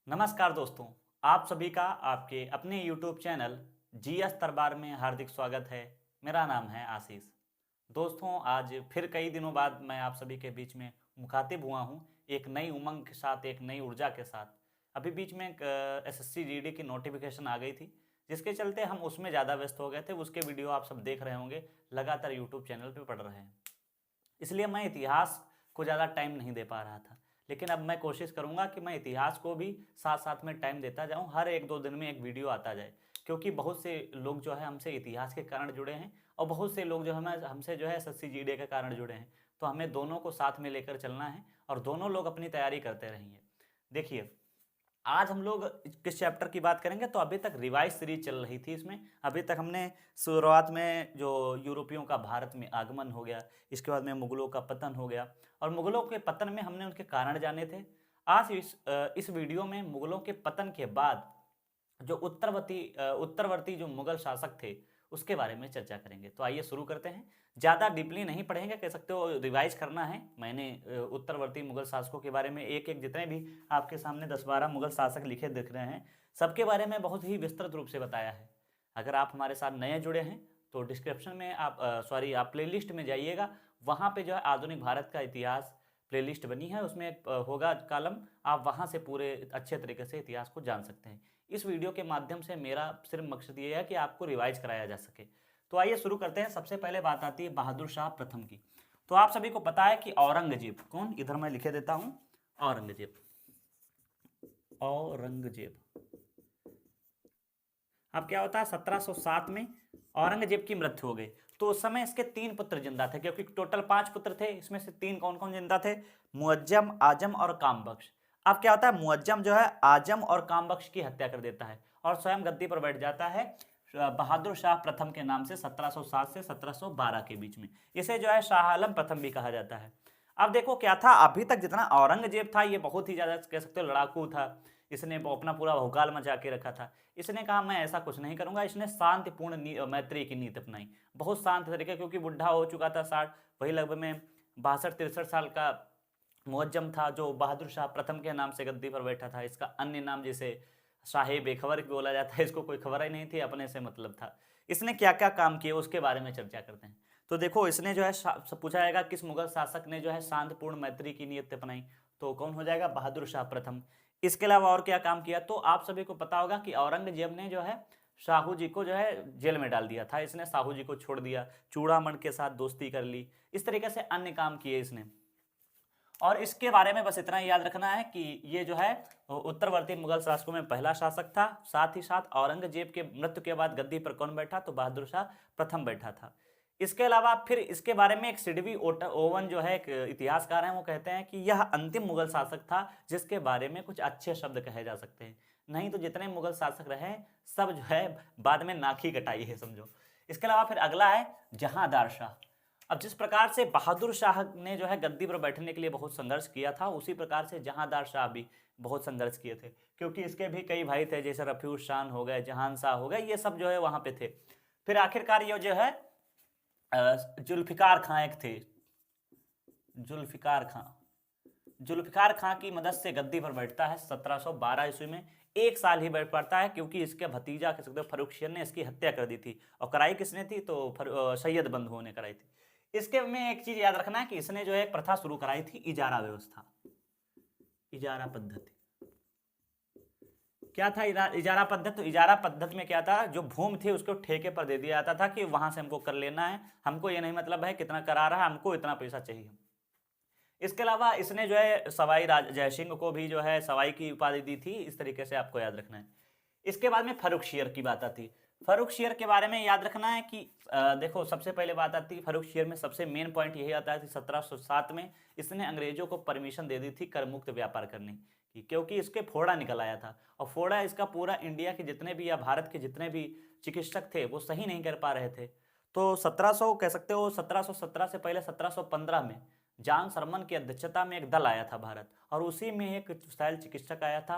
नमस्कार दोस्तों, आप सभी का आपके अपने YouTube चैनल जीएस दरबार में हार्दिक स्वागत है। मेरा नाम है आशीष। दोस्तों, आज फिर कई दिनों बाद मैं आप सभी के बीच में मुखातिब हुआ हूँ, एक नई उमंग के साथ, एक नई ऊर्जा के साथ। अभी बीच में एक एसएससी जीडी की नोटिफिकेशन आ गई थी, जिसके चलते हम उसमें ज़्यादा व्यस्त हो गए थे। उसके वीडियो आप सब देख रहे होंगे, लगातार यूट्यूब चैनल पर पढ़ रहे हैं। इसलिए मैं इतिहास को ज़्यादा टाइम नहीं दे पा रहा था, लेकिन अब मैं कोशिश करूंगा कि मैं इतिहास को भी साथ साथ में टाइम देता जाऊं, हर एक दो दिन में एक वीडियो आता जाए। क्योंकि बहुत से लोग जो है हमसे इतिहास के कारण जुड़े हैं, और बहुत से लोग जो है हमसे जो है एसएससी जीडी के कारण जुड़े हैं। तो हमें दोनों को साथ में लेकर चलना है और दोनों लोग अपनी तैयारी करते रहेंगे। देखिए, आज हम लोग किस चैप्टर की बात करेंगे, तो अभी तक रिवाइज सीरीज चल रही थी। इसमें अभी तक हमने शुरुआत में जो यूरोपियों का भारत में आगमन हो गया, इसके बाद में मुगलों का पतन हो गया, और मुगलों के पतन में हमने उनके कारण जाने थे। आज इस वीडियो में मुगलों के पतन के बाद जो उत्तरवर्ती जो मुगल शासक थे उसके बारे में चर्चा करेंगे। तो आइए शुरू करते हैं। ज़्यादा डीपली नहीं पढ़ेंगे, कह सकते हो रिवाइज करना है। मैंने उत्तरवर्ती मुगल शासकों के बारे में एक एक जितने भी आपके सामने 10-12 मुगल शासक लिखे दिख रहे हैं, सबके बारे में बहुत ही विस्तृत रूप से बताया है। अगर आप हमारे साथ नए जुड़े हैं तो डिस्क्रिप्शन में आप प्लेलिस्ट में जाइएगा, वहाँ पे जो है आधुनिक भारत का इतिहास प्लेलिस्ट बनी है, उसमें होगा कॉलम। आप वहाँ से पूरे अच्छे तरीके से इतिहास को जान सकते हैं। इस वीडियो के माध्यम से मेरा सिर्फ मकसद ये है कि आपको रिवाइज कराया जा सके। तो आइए शुरू करते हैं। सबसे पहले बात आती है बहादुर शाह प्रथम की। तो आप सभी को पता है कि औरंगजेब कौन, इधर मैं लिखे देता हूं, औरंगजेब। औरंगजेब अब क्या होता है, 1707 में औरंगजेब की मृत्यु हो गई। तो उस समय इसके 3 पुत्र जिंदा थे, क्योंकि टोटल 5 पुत्र थे, इसमें से 3 कौन कौन जिंदा थे, मुअज्जम, आजम और कामबख्श। अब क्या होता है, मुअज्जम जो है आजम और कामबख्श की हत्या कर देता है और स्वयं गद्दी पर बैठ जाता है बहादुर शाह प्रथम के नाम से 1707 से 1712 के बीच में। इसे जो है शाह आलम प्रथम भी कहा जाता है। अब देखो क्या था, अभी तक जितना औरंगजेब था ये बहुत ही ज्यादा कह सकते हो लड़ाकू था। इसने अपना पूरा भौकाल मचा के रखा था। इसने कहा मैं ऐसा कुछ नहीं करूंगा। इसने शांतिपूर्ण मैत्री की नीति अपनाई, बहुत शांत तरीके, क्योंकि बुढ़ा हो चुका था 60, वही लगभग में 62-63 साल का मुअज्जम था, जो बहादुर शाह प्रथम के नाम से गद्दी पर बैठा था। इसका अन्य नाम जिसे शाहे बेखबर बोला जाता है, इसको कोई खबर ही नहीं थी, अपने से मतलब था। इसने क्या क्या काम किए उसके बारे में चर्चा करते हैं। तो देखो, इसने जो है पूछा जाएगा किस मुगल शासक ने जो है शांतिपूर्ण मैत्री की नीयत अपनाई, तो कौन हो जाएगा, बहादुर शाह प्रथम। इसके अलावा और क्या काम किया, तो आप सभी को पता होगा कि औरंगजेब ने जो है शाहू जी को जो है जेल में डाल दिया था। इसने शाहू जी को छोड़ दिया, चूड़ामण के साथ दोस्ती कर ली, इस तरीके से अन्य काम किए इसने। और इसके बारे में बस इतना ही याद रखना है कि ये जो है उत्तरवर्ती मुगल शासकों में पहला शासक था। साथ ही साथ औरंगजेब के मृत्यु के बाद गद्दी पर कौन बैठा, तो बहादुर शाह प्रथम बैठा था। इसके अलावा फिर इसके बारे में एक सिडवी ओवन जो है एक इतिहासकार हैं, वो कहते हैं कि यह अंतिम मुगल शासक था जिसके बारे में कुछ अच्छे शब्द कहे जा सकते हैं। नहीं तो जितने मुगल शासक रहे सब जो है बाद में नाक ही कटाई है, समझो। इसके अलावा फिर अगला है जहांदार शाह। अब जिस प्रकार से बहादुर शाह ने जो है गद्दी पर बैठने के लिए बहुत संघर्ष किया था, उसी प्रकार से जहांदार शाह भी बहुत संघर्ष किए थे, क्योंकि इसके भी कई भाई थे, जैसे रफीउज शाह हो गए, जहान शाह हो गए, ये सब जो है वहां पे थे। फिर आखिरकार ये जो है जुल्फिकार खां एक थे, जुल्फिकार खां। जुल्फिकार खां की मदद से गद्दी पर बैठता है 1712 ईस्वी में। एक साल ही बैठ पाता है, क्योंकि इसके भतीजा कह सकते हो फर्रुखशियर ने इसकी हत्या कर दी थी। और कराई किसने थी, तो सैयद बंधुओं ने कराई थी। इसके में एक चीज याद रखना है कि इसने जो है प्रथा शुरू कराई थी, इजारा व्यवस्था, इजारा पद्धति। क्या था इजारा पद्धति, तो इजारा पद्धति में क्या था, जो भूमि थी उसको ठेके पर दे दिया जाता था कि वहां से हमको कर लेना है, हमको ये नहीं मतलब है कितना करा रहा है, हमको इतना पैसा चाहिए। इसके अलावा इसने जो है सवाई जयसिंह को भी जो है सवाई की उपाधि दी थी, इस तरीके से आपको याद रखना है। इसके बाद में फर्रुखशियर की बात आती। फर्रुखशियर के बारे में याद रखना है कि देखो, सबसे पहले बात आती है फर्रुखशियर में, सबसे मेन पॉइंट यही आता है कि 1707 में इसने अंग्रेजों को परमिशन दे दी थी कर मुक्त व्यापार करने की, क्योंकि इसके फोड़ा निकल आया था। और फोड़ा इसका पूरा इंडिया के जितने भी या भारत के जितने भी चिकित्सक थे वो सही नहीं कर पा रहे थे। तो 1700 कह सकते हो 1717 से पहले 1715 में जॉन सरमन की अध्यक्षता में एक दल आया था भारत, और उसी में एक शैल चिकित्सक आया था,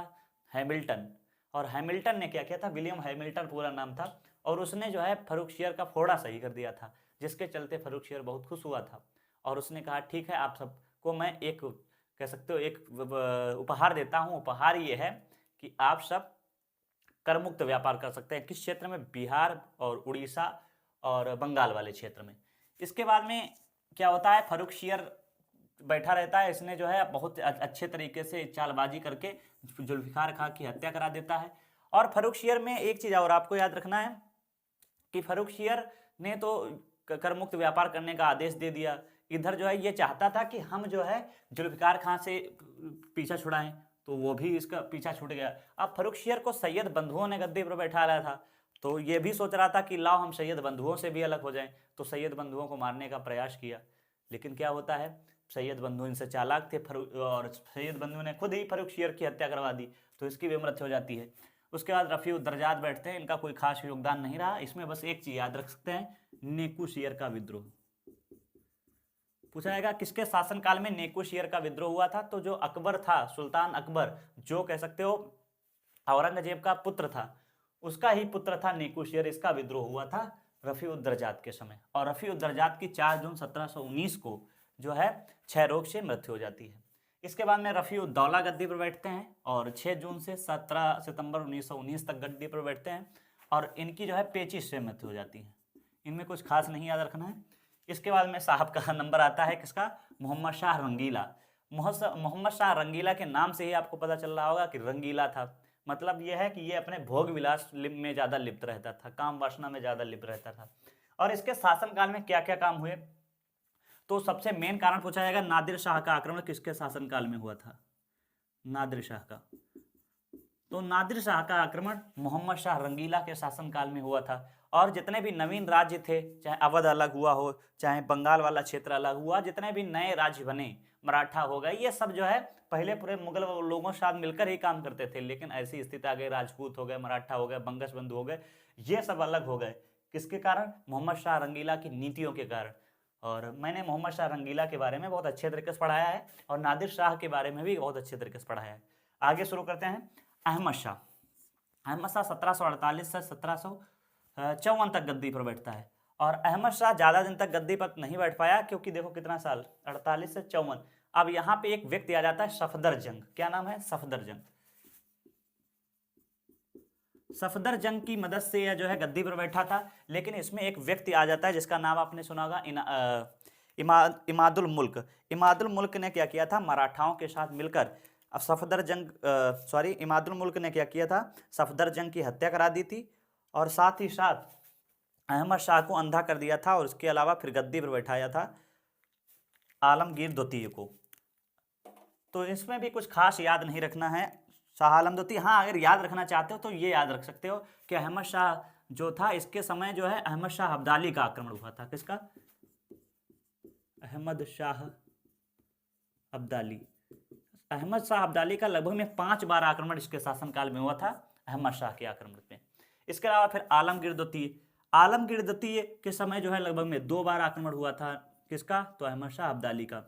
हैमिल्टन। और हैमिल्टन ने क्या किया था, विलियम हैमिल्टन पूरा नाम था, और उसने जो है फर्रुखशियर का फोड़ा सही कर दिया था, जिसके चलते फर्रुखशियर बहुत खुश हुआ था। और उसने कहा ठीक है, आप सबको मैं एक कह सकते हो एक उपहार देता हूँ। उपहार ये है कि आप सब कर मुक्त व्यापार कर सकते हैं। किस क्षेत्र में? बिहार और उड़ीसा और बंगाल वाले क्षेत्र में। इसके बाद में क्या होता है, फर्रुखसियर बैठा रहता है, इसने जो है बहुत अच्छे तरीके से चालबाजी करके जुल्फिकार खां की हत्या करा देता है। और फर्रुखसियर में एक चीज़ और आपको याद रखना है कि फर्रुखसियर ने तो कर मुक्त व्यापार करने का आदेश दे दिया, इधर जो है ये चाहता था कि हम जो है जुल्फिकार खां से पीछा छुड़ाएं, तो वो भी इसका पीछा छूट गया। अब फर्रुखसियर को सैयद बंधुओं ने गद्दी पर बैठा लाया था, तो ये भी सोच रहा था कि लाओ हम सैयद बंधुओं से भी अलग हो जाएं, तो सैयद बंधुओं को मारने का प्रयास किया। लेकिन क्या होता है, सैयद बंधु इनसे चालाक थे, और सैयद बंधु ने खुद ही फर्रुखसियर की हत्या करवा दी, तो इसकी भी मृत्यु हो जाती है। उसके बाद रफ़ीउद्दरजात बैठते हैं, इनका कोई खास योगदान नहीं रहा। इसमें बस एक चीज़ याद रख सकते हैं, नेकुशियर का विद्रोह पूछा जाएगा। किसके शासनकाल में नेकुशियर का विद्रोह हुआ था? तो जो अकबर था, सुल्तान अकबर, जो कह सकते हो औरंगजेब का पुत्र था, उसका ही पुत्र था नेकुशियर। इसका विद्रोह हुआ था रफ़ीउद्दरजात के समय, और रफ़ीउद्दरजात की 4 जून 1719 को जो है क्षय रोग से मृत्यु हो जाती है। इसके बाद में रफ़ीउद्दौला गद्दी पर बैठते हैं, और 6 जून से 17 सितंबर 1919 तक गद्दी पर बैठते हैं, और इनकी जो है पेचिश से मृत्यु हो जाती है। इनमें कुछ खास नहीं याद रखना है। इसके बाद में साहब का नंबर आता है किसका? मोहम्मद शाह रंगीला। मोहम्मद शाह रंगीला के नाम से ही आपको पता चल रहा होगा कि रंगीला था, मतलब यह है कि ये अपने भोग विलास में ज़्यादा लिप्त रहता था, काम वासना में ज़्यादा लिप्त रहता था। और इसके शासनकाल में क्या क्या काम हुए, तो सबसे मेन कारण पूछा जाएगा, नादिर शाह का आक्रमण किसके शासनकाल में हुआ था? नादिर शाह का। तो नादिर शाह का आक्रमण मोहम्मद शाह रंगीला के शासनकाल में हुआ था। और जितने भी नवीन राज्य थे, चाहे अवध अलग हुआ हो, चाहे बंगाल वाला क्षेत्र अलग हुआ, जितने भी नए राज्य बने, मराठा हो गए, ये सब जो है पहले पूरे मुगल लोगों के साथ मिलकर ही काम करते थे। लेकिन ऐसी स्थिति आ गई, राजपूत हो गए, मराठा हो गए, बंगश बंधु हो गए, ये सब अलग हो गए। किसके कारण? मोहम्मद शाह रंगीला की नीतियों के कारण। और मैंने मोहम्मद शाह रंगीला के बारे में बहुत अच्छे तरीके से पढ़ाया है, और नादिर शाह के बारे में भी बहुत अच्छे तरीके से पढ़ाया है। आगे शुरू करते हैं। अहमद शाह। अहमद शाह 1748 से 1754 तक गद्दी पर बैठता है। और अहमद शाह ज़्यादा दिन तक गद्दी पर नहीं बैठ पाया, क्योंकि देखो कितना साल, 48 से 54। अब यहाँ पे एक व्यक्ति आ जाता है, सफदरजंग। क्या नाम है? सफदरजंग। सफदरजंग की मदद से यह जो है गद्दी पर बैठा था। लेकिन इसमें एक व्यक्ति आ जाता है जिसका नाम आपने सुना होगा, इमादुल मुल्क। इमादुल मुल्क ने क्या किया था? मराठाओं के साथ मिलकर इमादुल मुल्क ने क्या किया था? सफदरजंग की हत्या करा दी थी, और साथ ही साथ अहमद शाह को अंधा कर दिया था। और उसके अलावा फिर गद्दी पर बैठाया था आलमगीर द्वितीय को। तो इसमें भी कुछ खास याद नहीं रखना है। शाह आलम द्वितीय, हाँ अगर याद रखना चाहते हो तो ये याद रख सकते हो कि अहमद शाह जो था, इसके समय जो है अहमद शाह अब्दाली का आक्रमण हुआ था। किसका? अहमद शाह अब्दाली। अहमद शाह अब्दाली का लगभग में 5 बार आक्रमण इसके शासनकाल में हुआ था, अहमद शाह के आक्रमण में। इसके अलावा फिर आलमगीर द्वितीय। आलमगीर द्वितीय के समय जो है लगभग में 2 बार आक्रमण हुआ था। किसका? तो अहमद शाह अब्दाली का।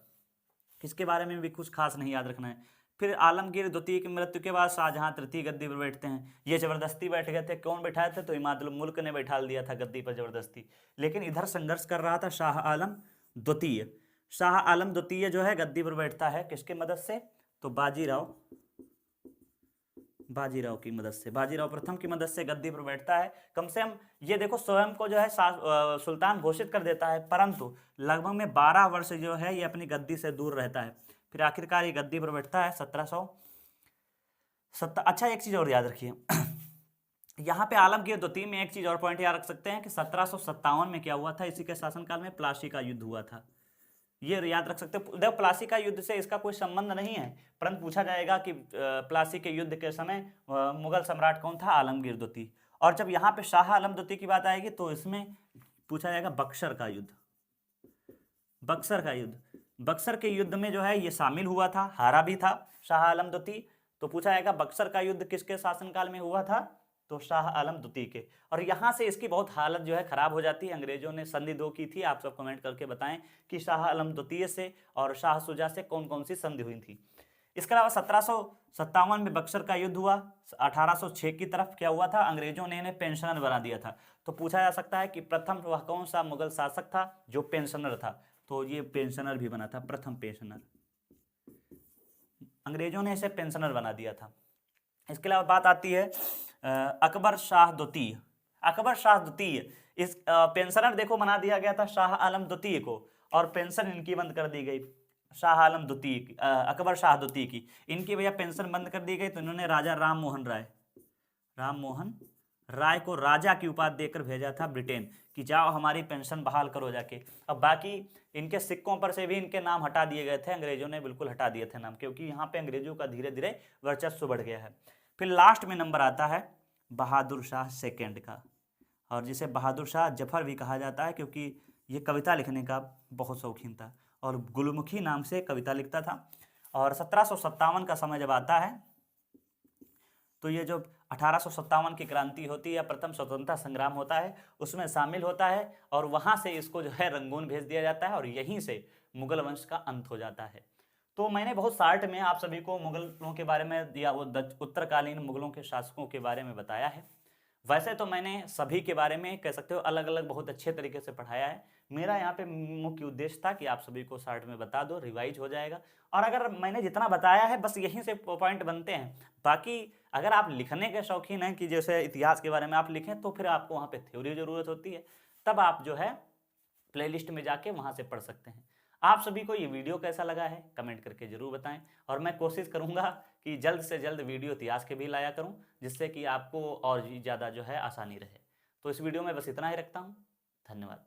किसके बारे में भी कुछ खास नहीं याद रखना है। फिर आलमगीर द्वितीय की मृत्यु के बाद शाहजहां तृतीय गद्दी पर बैठते हैं। ये जबरदस्ती बैठ गए थे। कौन बैठाए थे? तो इमादुल मुल्क ने बैठा दिया था गद्दी पर जबरदस्ती। लेकिन इधर संघर्ष कर रहा था शाह आलम द्वितीय। शाह आलम द्वितीय जो है गद्दी पर बैठता है किसके मदद से? तो बाजीराव की मदद से, बाजीराव प्रथम की मदद से गद्दी पर बैठता है। कम से कम ये देखो, स्वयं को जो है सुल्तान घोषित कर देता है, परंतु लगभग में 12 वर्ष जो है ये अपनी गद्दी से दूर रहता है। फिर आखिरकार ये गद्दी पर बैठता है 1770। अच्छा, एक चीज़ और याद रखिए यहाँ पे आलमगीर द्वितीय में एक चीज़ और पॉइंट याद रख सकते हैं कि 1757 में क्या हुआ था? इसी के शासनकाल में प्लासी का युद्ध हुआ था। ये याद रख सकते हो। देखो, प्लासी का युद्ध से इसका कोई संबंध नहीं है, परंतु पूछा जाएगा कि प्लासी के युद्ध के समय मुगल सम्राट कौन था? आलमगीर द्वितीय। और जब यहाँ पे शाह आलम द्वितीय की बात आएगी तो इसमें पूछा जाएगा बक्सर का युद्ध। बक्सर का युद्ध, बक्सर के युद्ध में जो है ये शामिल हुआ था, हारा भी था शाह आलम द्वितीय। तो पूछा जाएगा बक्सर का युद्ध किसके शासनकाल में हुआ था? तो शाह आलम द्वितीय के। और यहाँ से इसकी बहुत हालत जो है खराब हो जाती है। अंग्रेजों ने संधि 2 की थी, आप सब कमेंट करके बताएं कि शाह आलम द्वितीय से और शाह शुजा से कौन कौन सी संधि हुई थी। इसके अलावा 1757 में बक्सर का युद्ध हुआ। 1806 की तरफ क्या हुआ था? अंग्रेजों ने इन्हें पेंशनर बना दिया था। तो पूछा जा सकता है कि प्रथम वह कौन सा मुगल शासक था जो पेंशनर था? तो ये पेंशनर भी बना था, प्रथम पेंशनर। अंग्रेजों ने इसे पेंशनर बना दिया था। इसके अलावा बात आती है अकबर शाह द्वितीय। अकबर शाह द्वितीय, इस पेंशनर देखो बना दिया गया था शाह आलम द्वितीय को, और पेंशन इनकी बंद कर दी गई शाह आलम द्वितीय की, अकबर शाह द्वितीय की। इनकी भैया पेंशन बंद कर दी गई, तो इन्होंने राजा राम मोहन राय को राजा की उपाधि देकर भेजा था ब्रिटेन कि जाओ हमारी पेंशन बहाल करो जाके। अब बाकी इनके सिक्कों पर से भी इनके नाम हटा दिए गए थे, अंग्रेजों ने बिल्कुल हटा दिए थे नाम, क्योंकि यहाँ पे अंग्रेजों का धीरे धीरे वर्चस्व बढ़ गया है। फिर लास्ट में नंबर आता है बहादुर शाह सेकेंड का, और जिसे बहादुर शाह जफर भी कहा जाता है, क्योंकि ये कविता लिखने का बहुत शौकीन था और गुलमुखी नाम से कविता लिखता था। और 1757 का समय जब आता है, तो ये जो 1857 की क्रांति होती है या प्रथम स्वतंत्रता संग्राम होता है, उसमें शामिल होता है, और वहाँ से इसको जो है रंगून भेज दिया जाता है, और यहीं से मुगल वंश का अंत हो जाता है। तो मैंने बहुत शार्ट में आप सभी को मुगलों के बारे में या वो उत्तरकालीन मुगलों के शासकों के बारे में बताया है। वैसे तो मैंने सभी के बारे में कह सकते हो अलग अलग बहुत अच्छे तरीके से पढ़ाया है। मेरा यहाँ पे मुख्य उद्देश्य था कि आप सभी को शार्ट में बता दो, रिवाइज हो जाएगा। और अगर मैंने जितना बताया है बस यहीं से पॉइंट बनते हैं। बाकी अगर आप लिखने के शौकीन हैं कि जैसे इतिहास के बारे में आप लिखें, तो फिर आपको वहाँ पे थ्योरी ज़रूरत होती है, तब आप जो है प्लेलिस्ट में जाके वहाँ से पढ़ सकते हैं। आप सभी को ये वीडियो कैसा लगा है कमेंट करके ज़रूर बताएं, और मैं कोशिश करूँगा कि जल्द से जल्द वीडियो इतिहास के भी लाया करूँ, जिससे कि आपको और ज़्यादा जो है आसानी रहे। तो इस वीडियो में बस इतना ही रखता हूँ। धन्यवाद।